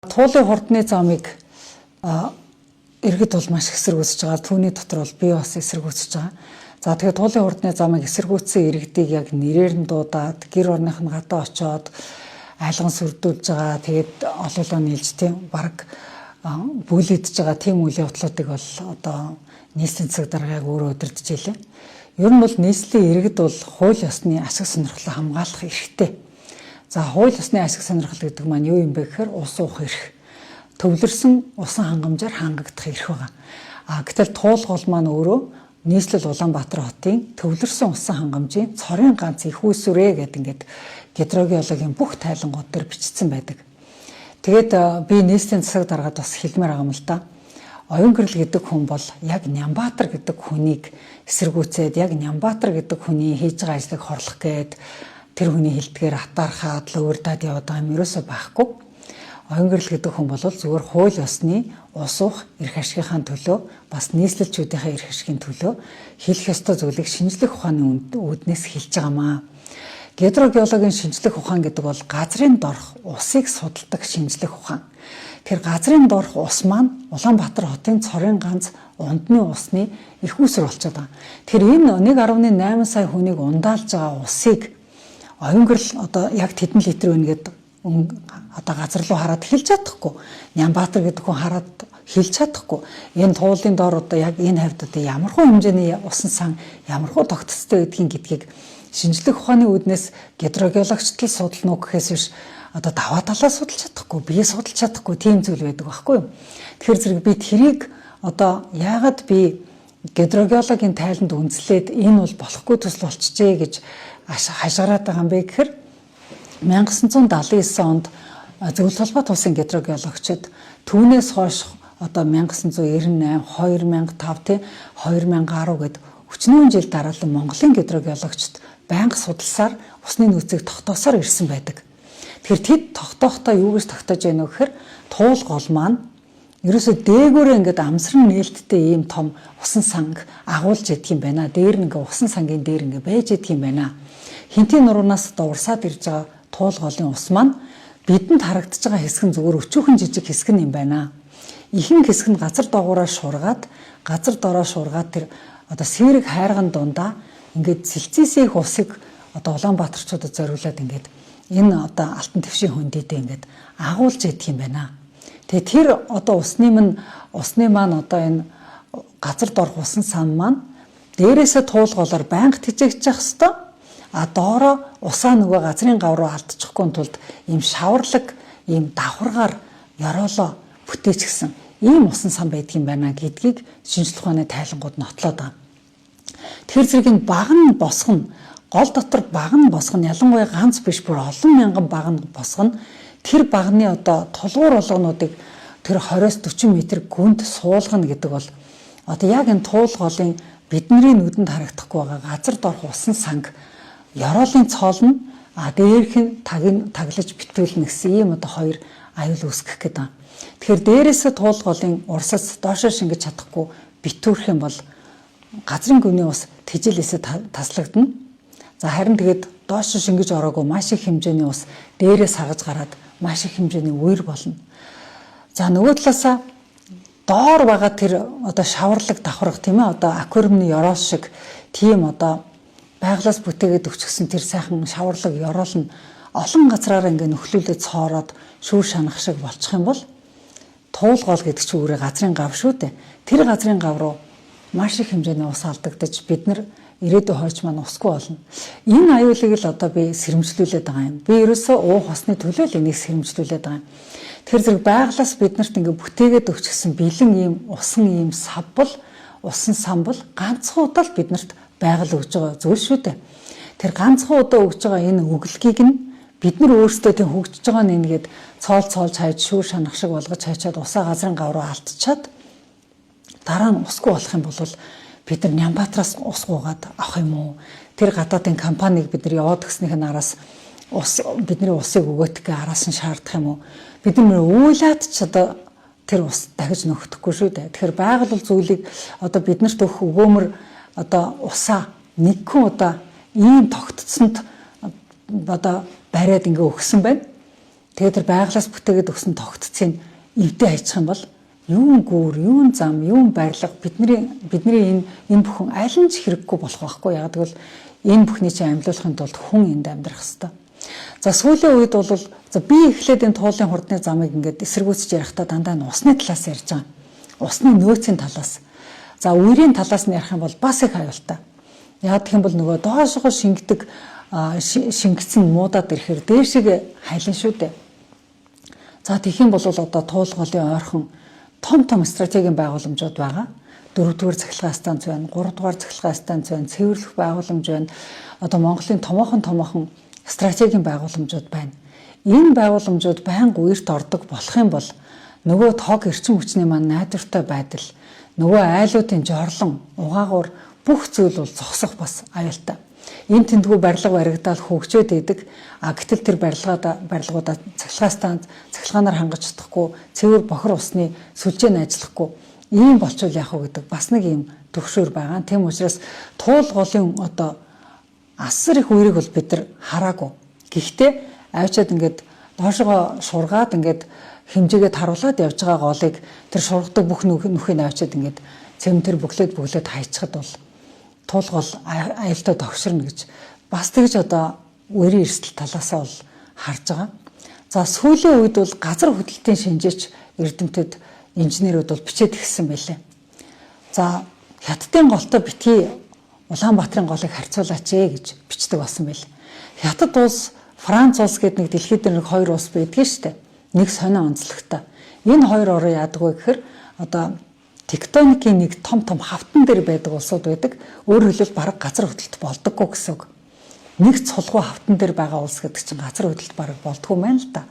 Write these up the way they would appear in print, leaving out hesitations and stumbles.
Туулын хурдны замыг иргэд бол маш эсэргүүцэж байгаа. Түүний дотор бол би бас эсэргүүцэж байгаа. За тэгээд туулын хурдны замыг эсэргүүцсэн иргэдийг яг нэрээр нь дуудаад гэр орных нь гадаа очоод айлган сүрдүүлж байгаа. Тэгээд олоолаа нийлж тийм баг бүлэдж байгаа тийм үйл явдлуудыг бол одоо нийслэлийн засаг дарга яг өөрөө удирдах жилээ. Ер нь бол нийслэлийн иргэд бол хууль ёсны ашиг сонирхлоо хамгаалах эрхтэй. За хууль ёсны ашиг сонирхол гэдэг маань юу юм бэ гэхээр ус уух эрх. Төвлөрсөн усан хангамжаар хангагдах эрх байгаа. Гэтэл туулгол маань өөрөө нийслэл Улаанбаатар хотын төвлөрсөн усан хангамжийн цорын ганц их үүсвэрээ гэдэг ингээд гидрогеологийн бүх тайлангууд дээр бичсэн байдаг. Тэгээд би нийслэлийн засаг даргаад бас хэлмээр байгаа юм л да. Оюун гэрэл гэдэг хүн бол яг Нямбаатар гэдэг хүнийг эсэргүүцээд яг Нямбаатар гэдэг хүний хийж байгаа ажлыг хорлох гээд тэр хүний хилдгээр атаархаад луурдаад яваад байгаа юм ерөөсөө байхгүй. Оюун гэрэл гэдэг хүн бол зүгээр хууль ёсны ус уух эрх ашигын төлөө бас нийслэлчүүдийн эрх ашигын төлөө хэлэх ёстой зүйлийг шинжлэх ухааны үүднээс хэлж байгаамаа. Гидрогеологийн шинжлэх ухаан гэдэг бол газрын дорх усыг судалдаг шинжлэх ухаан. Тэр газрын дорх ус маань Улаанбаатар хотын цорын ганц ундны усны их үүсвэр болчиход байгаа. Тэр энэ 1.8 сая хүнийг ундаалж байгаа усыг оюун гэрэл одоо яг тэдэн литр байна гэдэг одоо газар руу хараад хэлж чадахгүй. Нямбаатар гэдэг хүн хараад хэлж чадахгүй. Энэ туулын доор одоо яг энэ хавьд одоо ямархуу хэмжээний усан сан ямархуу тогтцтой гэдгийг шинжлэх ухааны үүднээс гидрогеологчд л судална уу гэхээс биш одоо даваа талаа судалж чадахгүй, бие судалж чадахгүй тийм зүйл байдаг байхгүй юу. Тэгэхээр зэрэг би тэрийг одоо яагаад би гидрогеологийн тайланд үндэслээд энэ бол болохгүй төсөл болчихжээ гэж хашгираад байгаа юм бэ гэхээр 1979 онд Зөвлөлт холбоот улсын гидрогеологчид түүнээс хойш одоо 1998, 2005 тий 2010 гэд өчнөө жил дараалан Монголын гидрогеологчид байнга судалсаар усны нөөцийг тогтоосоор ирсэн байдаг. Тэгэхээр тэд тогтоохдоо юу гэж тогтоож байна вэ гэхээр туул гол маань ерөөсөө дээгүүрээ ингээд амсран нээлттэй ийм том усан санг агуулж идэх юм байна. Дээр нь ингээд усан сангийн дээр ингээд байж идэх юм байна. Хинтийн нуруунаас одоо урсаад ирж байгаа туул голын ус маань бидэнд харагдаж байгаа хэсэг нь зүгээр өчүүхэн жижиг хэсэг юм байна. Ихэнх хэсэг нь газар доогоороо шургаад, газар доороо шургаад тэр одоо сэрэг хайрган дундаа ингээд сэлцээсээ их усыг одоо Улаанбаатарчуудад зориулаад ингээд энэ одоо алтан твшийн хөндийдээ ингээд агуулж идэх юм байна. Тэгээ тэр одоо усны маань одоо энэ газар доорх усан сан маань дээрээсээ туулголоор байнга тэжээгдэж явах хэвээр доороо усаа нөгөө газрын гав руу алдчихгүй тулд ийм шаварлаг ийм давхаргаар ёроолоо бүтээчихсэн ийм усан сан байдаг юм байна гэдгийг шинжлэх ухааны тайлангууд нотлоод байгаа. Тэр зэргийн баг нь босгоно гол дотор баг нь босгоно ялангуяа ганц биш бүр олон мянган баг нь босгоно тэр багны одоо тулгуур болгонуудыг тэр 20-40 м гүнд суулгана гэдэг бол одоо яг энэ туулголын бидний нүдэнд харагдахгүй байгаа газар доорх усан санг ёроолын цоол нь дээрх нь таглаж битүүлнэ гэсэн ийм одоо хоёр аюул үүсгэх гэдэг. Тэгэхээр дээрээсээ туулголын урсас доошоо шингэж чадахгүй битүүрх юм бол газрын гүний ус тэжээлээсээ таслагдана. За харин тэгээд доошоо шингэж ороогүй маш их хэмжээний ус дээрээс хагаж гараад маш их хэмжээний үер болно. За нөгөө талаасаа доор байгаа тэр одоо шаварлаг давхарга тийм ээ одоо аквариумны ёроол шиг тийм одоо байглаас бүтээгээд өчгсөн тэр сайхан шаварлаг ёроол нь олон газраараа ингээ нөхлүүлээд цоороод шүүр шанах шиг болчих юм бол туулгол гэдэг чинь өөрөө газрын гав шүү дээ. Тэр газрын гав руу маш их хэмжээний ус алдагдаж бид нар ирээдүйн хойч маань усгүй болно. Энэ аюулыг л одоо би сэрэмжлүүлээд байгаа юм. Би ерөөсөө уух усны төлөө л энийг сэрэмжлүүлээд байгаа юм. Тэгэхээр зэрэг байглаас биднэрт ингээ бүтээгээд өчгсөн бэлэн ийм усан ийм савбал усан самбал ганцхан удаа л биднэрт байгаль өгж байгаа зүйл шүү дээ. Тэр ганцхан удаа өгж байгаа энэ өглөгийг нь бид нар өөрсдөө тийм хөгжиж байгаа нэгээд цоолж хайж шүүр шанах шиг болгож хайчаад усаа газрын гав руу алдчихад дараа нь усгүй болох юм бол бид нар Нямбаатараас ус гуугаад авах юм уу? Тэр гадаадын компаниг бид нар яваад гиснийхэн араас бидний усыг өгөөтгөө араас нь шаардах юм уу? Бид нар уйлаад ч одоо тэр ус дахиж нөхөхгүй шүү дээ. Тэгэхээр байгаль зүйлийг одоо биднэрт өгөх өгөөмөр одоо усаа нэгхэн удаа ийм тогтцсонд одоо бариад ингээ өгсөн байна. Тэгээд тэр байгалаас бүтээгээд өгсөн тогтцыг эвдээ хайчих юм бол юун гүүр, юун зам, юун барилга бидний энэ бүхэн аль нь ч хэрэггүй болох байхгүй. Яг тэгвэл энэ бүхний чинь амьлуулахын тулд хүн энд амьдрах ёстой. За сүүлийн үед бол би эхлээд энэ туулын хурдны замыг ингээд эсэргүүцэж ярихдаа дандаа усны талаас ярьж байгаа. Усны нөөцийн талаас. За үерийн талаас нь ярих юм бол бас их аюултай. Яг гэх юм бол нөгөө доошоо шингэдэг шингэсэн муудаад ирэхээр дээшээ хайлан шүү дээ. За тэгэх юм бол одоо туулгалын ойрхон том стратегийн байгууламжууд байгаа. 4-р цахилгаан станц байна, 3-р цахилгаан станц байна, цэвэрлэх байгууламж байна. Одоо Монголын томоохон стратегийн байгууламжууд байна. Энэ байгууламжууд байнга үерт ордог болох юм бол нөгөө тог эрчим хүчний маань найдвартай байдал, нөгөө айлуудын жорлон, угаагуур бүх зүйл бол зогсох бас аюултай. Энд тэндгүй барилга баригдаад хөгжөөд идэг. Гэтэл тэр барилгуудаа цахилгаанаар хангаж чадахгүй, цэвэр бохор усны сүлжээ ажиллахгүй ийм болчвол яах вэ гэдэг бас нэг ийм төгшөөр байгаа. Тийм учраас туулгалын одоо асар их үерийг бол бид нар хараагүй. Гэхдээ авчиад ингээд доошоо шургаад ингээд хэмжээгээ таруулаад явж байгаа голыг тэр шургадаг бүх нүхийг авчиад ингээд цементэр бүглээд хайчихад бол туулгал аюултай тогширно гэж бас тэгж одоо үерийн эрсдэл талаасаа бол харж байгаа. За сүүлийн үед бол газар хөдлөлтийн шинжээч эрдэмтэд инженерүүд бол бичээд гисэн байлээ. За хятадын голтой битгий Улаанбаатарын голыг харьцуулаач гэж бичдэг болсон байл. Хятад улс, Франц улс гэдэг нэг дэлхийд дээр нэг хоёр улс байдгийг штэ. Нэг сонио онцлогтой. Энэ хоёр орн яадаг вэ гэхээр одоо тектоникийн нэг том хавтан дээр байдаг улсууд байдаг. Өөрөөр хэлбэл бараг газар хөдлөлт болдоггүй гэсэн үг. Нэг цулгуу хавтан дээр байгаа улс гэдэг чинь газар хөдлөлт бараг болдгоо мэн л та.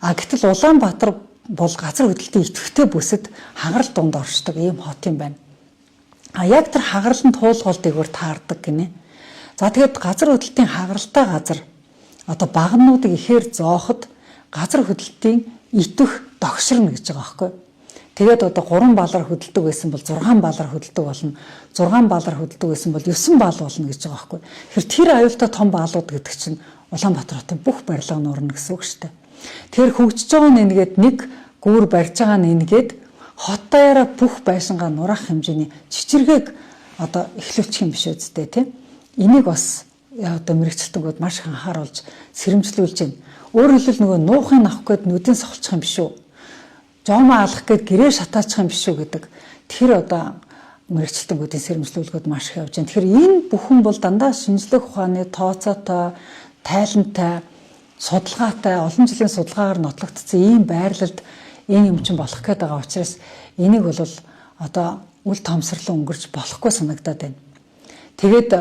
Гэтэл Улаанбаатар бол газар хөдлөлтийн идэвхтэй бүсэд хагарал дунд оршдог ийм хот юм байна. Яг тэр хагарал нь туулгалдыгвэр таардаг гинэ. За тэгээд газар хөдлөлтийн хагаралтай газар одоо багнуудыг ихээр зооход газар хөдлөлтийн итвэх догширно гэж байгаа байхгүй. Тэгээд одоо 3 балаар хөдөлдөг байсан бол 6 балаар хөдөлдөг болно. 6 балаар хөдөлдөг байсан бол 9 бал болно гэж байгаа байхгүй. Тэр аюултай том баалууд гэдэг чинь Улаанбаатар хотын бүх барилга нуурна гэсэн үг шүү дээ. Тэр хөгжиж байгаа нь энгээд нэг гүүр барьж байгаа нь энгээд хот даяараа бүх байшингаа нураах хэмжээний чичиргээг одоо эхлүүлчих юм биш үстэй тийм. Энийг бас одоо мэрэгчлэлтүүд маш их анхааруулж сэрэмжлүүлж байна. Өөрөөр хэлбэл нөгөө нуухын авах гээд нүдэн сохолчих юм биш үү? Жомоо алах гээд гэрээ шатаачих юм биш үү гэдэг. Тэр одоо мэрэгчлэлтүүдийн сэрэмжлүүлгүүд маш их явж байна. Тэгэхээр энэ бүхэн бол дандаа шинжлэх ухааны тооцоотой, тайлантай, судалгаатай, олон жилийн судалгаагаар нотлогдсон ийм байрлалд энэ юм чинь болох гээд байгаа учраас энийг бол одоо үл томсорлон өнгөрч болохгүй санагдаад байна. Тэгээд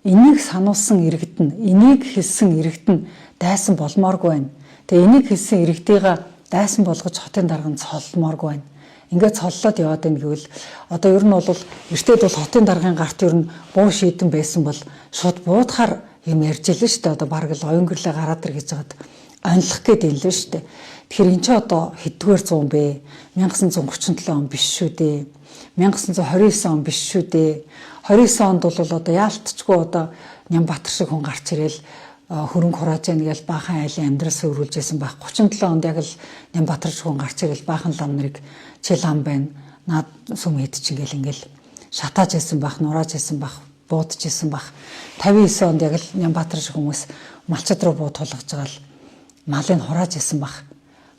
энийг сануулсан иргэдэн, энийг хэлсэн иргэдэн дайсан болмооргүй байна. Тэгээ энийг хэлсэн иргэдийгээ дайсан болгож хотын дарганд цоллмооргүй байна. Ингээд цоллоод яваад байна гэвэл одоо ер нь бол эртээд бол хотын даргын гарт ер нь буу шийдэн байсан бол шууд буудахаар юм ярьж илэн шүү дээ. Одоо бараг л оюун гэрлээ гараад ир гэж хаад онлох гээд илэн шүү дээ. Тэгэхээр эн чинь одоо хэддүгээр 100 бэ? 1937 он биш шүү дээ. 1929 он биш шүү дээ. 29 онд бол одоо яалтчгүй одоо Нямбатар шиг хүн гарч ирэл хөрөнгө хурааж яана гэж баахан айлын амьдрал сөрүүлжсэн байх. 37 онд яг л Нямбатар шиг хүн гарч ирэл баахан лам нарыг чи лам байна. Наад сүм хэд ч ингээл шатааж ясан байх, нурааж ясан байх, буудаж ясан байх. 59 онд яг л Нямбатар шиг хүмүүс малчид руу буу тулгаж байгаа л малыг хурааж ясан байх.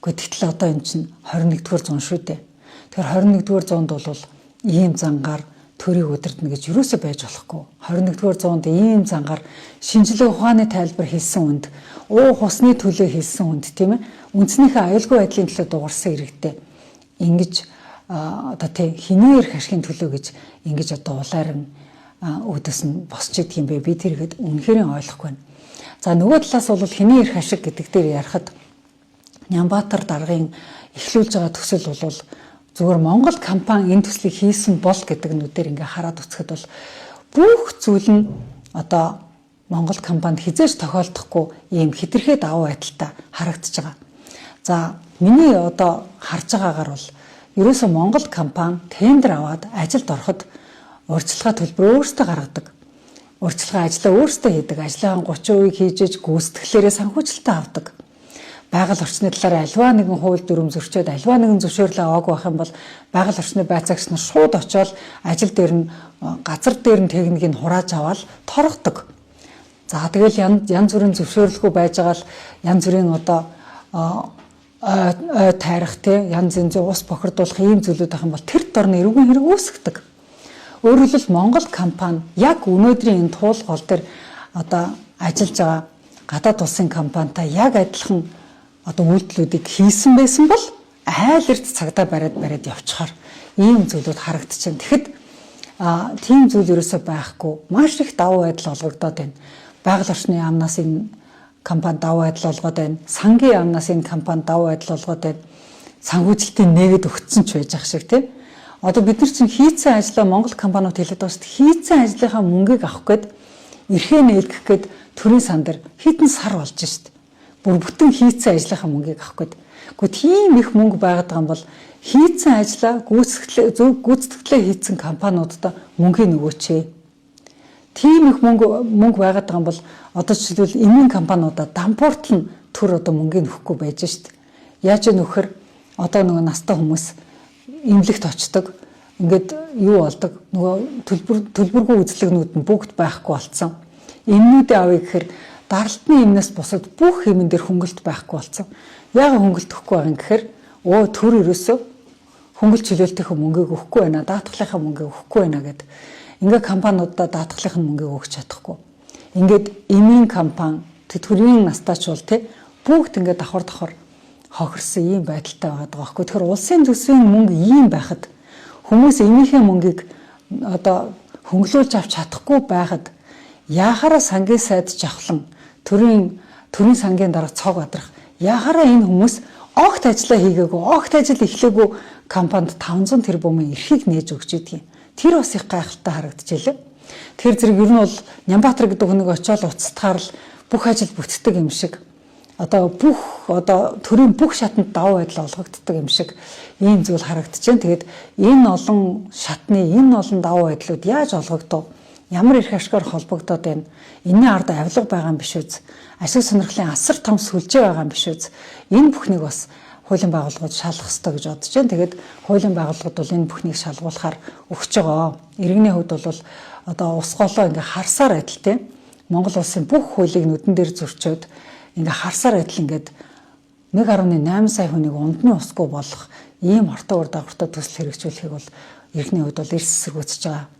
Гэтэл одоо энэ чинь 21-р зуун шүү дээ. Тэгэхээр 21-р зуунд бол ийм зангаар төрийг удирдна гэж юусоо байж болохгүй. 21-р зуунд ийм зангаар шинжлэх ухааны тайлбар хийсэн үнд, уух усны төлөө хийсэн үнд тийм ээ. Үндснийхээ аюулгүй байдлын төлөө дуурсан иргэдээ ингэж одоо тий хинээр их ашигын төлөө гэж ингэж одоо улайран өөдөөс нь босч идэх юм бэ. Би тэргээд үнэхээр ойлгохгүй байна. За нөгөө талаас бол хинээр их ашиг гэдэг дээр ярихад Нямбатар даргын эхлүүлж байгаа төсөл бол зүгээр Монгол компани энэ төслийг хийсэн бол гэдэг нүдээр ингээ хараад үзэхэд бол бүх зүйл нь одоо Монгол компанид хизээж тохиолдохгүй ийм хэтэрхий давуу байдалтай харагдаж байгаа. За миний одоо харж байгаагаар бол ерөөсөө Монгол компани тендер аваад ажилд ороход урьдчилгаа төлбөр өөрсдөө гаргадаг. Урьдчилгаа ажлаа өөрсдөө хийдэг. Ажлынхаа 30% хийж гүйцэтгэлээрээ санхүүжилтээ авдаг. байгаль орчны талаар альва нэгэн хууль дүрм зөрчөөд альва нэгэн зөвшөөрлөө аваагүй байх юм бол байгаль орчны байцаагч нар шууд очиод ажил дээр нь газар дээр нь техникийг хурааж аваад торгодог. За тэгэл янз бүрийн зөвшөөрлөхгүй байж байгаа л янз бүрийн одоо тайрах те янз янзын ус бохирдуулах ийм зүйлүүд байх юм бол тэр дорны эрүүгийн хэрэг үүсгдэг. Өөрөөр хэлбэл Монгол компани яг өнөөдрийн энэ туулгал дээр одоо ажиллаж байгаа гадаад улсын компанитай яг адилхан одоо үйлдэлүүдийг хийсэн байсан бол айл эрт цагдаа бариад явчихаар ийм зүйлүүд харагдчихэв. Тэгэхэд тийм зүйл ерөөсөй байхгүй. Маш их давуу байдал олгогдоод байна. Байгаль орчны яамнаас энэ компани давуу байдал олгоод байна. Сангийн яамнаас энэ компани давуу байдал олгоод байна. Санхүүжилтийн нэгэд өгцөн ч байж ах шиг тийм. Одоо бид нар чинь хийцэн ажлаа Монгол компаниуд хэлээд байгаа шүү дээ. Хийцэн ажлынхаа мөнгийг авах гээд эрхээ нээлгэх гээд төрийн сан дээр хэдэн сар болж шүү дээ. Бүр бүтэн хийцэн ажлынхаа мөнгийг авах гээд. Гэхдээ тийм их мөнгө байгаад байгаа юм бол хийцэн ажлаа гүйцэтгэлээ хийцэн компаниудад мөнгөний нөгөөч. Тийм их мөнгө байгаад байгаа юм бол одоо жишээлбэл эмийн компаниудад дампууртал нь төр одоо мөнгөний өгөхгүй байж шүү дээ. Яаж нөхөр одоо нөгөө настай хүмүүс имлэгт очдог. Ингээд юу болдог? Нөгөө төлбөргүй үзлэгнүүд нь бүгд байхгүй болцсон. Эмнүүдээ авъя гэхээр даралтны эмнээс бусад бүх эмэн дээр хөнгөлт байхгүй болцсон. Яагаад хөнгөлт өгөхгүй байгаа юм гэхээр төр ерөөсөө хөнгөлт чөлөөлтийнхөө мөнгийг өгөхгүй байна. Даатгалынхаа мөнгийг өгөхгүй байна гэд. Ингээд компаниудаа даатгалынхаа мөнгийг өгч чадахгүй. Ингээд эмийн компани төрийн настайч бол бүгд ингээд давхар хохирсон ийм байдалтай байгаа байхгүй. Тэгэхээр улсын төсвийн мөнгө ийм байхад хүмүүс эмийнхээ мөнгийг одоо хөнгөлүүлж авч чадахгүй байхад яахаараа сангийн сайд жавхлан төрийн сангийн дарга цог адрах яахаараа энэ хүмүүс огт ажиллаа хийгээгүй огт ажил эхлээгүй компанид 500 тэрбумын эрхийг нээж өгч идэг юм. Тэр бас их гайхалтай харагдчихлээ. Тэр зэрэг ер нь бол Нямбатар гэдэг хүнийг очиод уцтахаар л бүх ажил бүтдэг юм шиг одоо төрийн бүх шатанд давуу байдал олгогддог юм шиг ийм зүйл харагдчихээн. Тэгээд энэ олон шатны энэ олон давуу байдлууд яаж олгогдов? Ямар их ашгаар холбогдоод байна? Энийн ард авилга байгаа юм биш үз? Ашиг сонирхлын асар том сүлжээ байгаа юм биш үз? Энэ бүхнийг бас хуулийн байгууллагууд шалгах ёстой гэж бодож байна. Тэгээд хуулийн байгууллагууд бол энэ бүхнийг шалгуулахаар өгч байгаа. Иргэний хувьд бол одоо ус голоо ингээ харсаар адил Монгол улсын бүх хуулийг нүдэн дээр зөрчөөд ингээ харсаар адил ингээд 1.8 сая хүнийг ундны усгүй болох ийм хортон ур дагавартай төсөл хэрэгжүүлэхийг бол иргэний хувьд бол эрс эсэргүүцэж байгаа.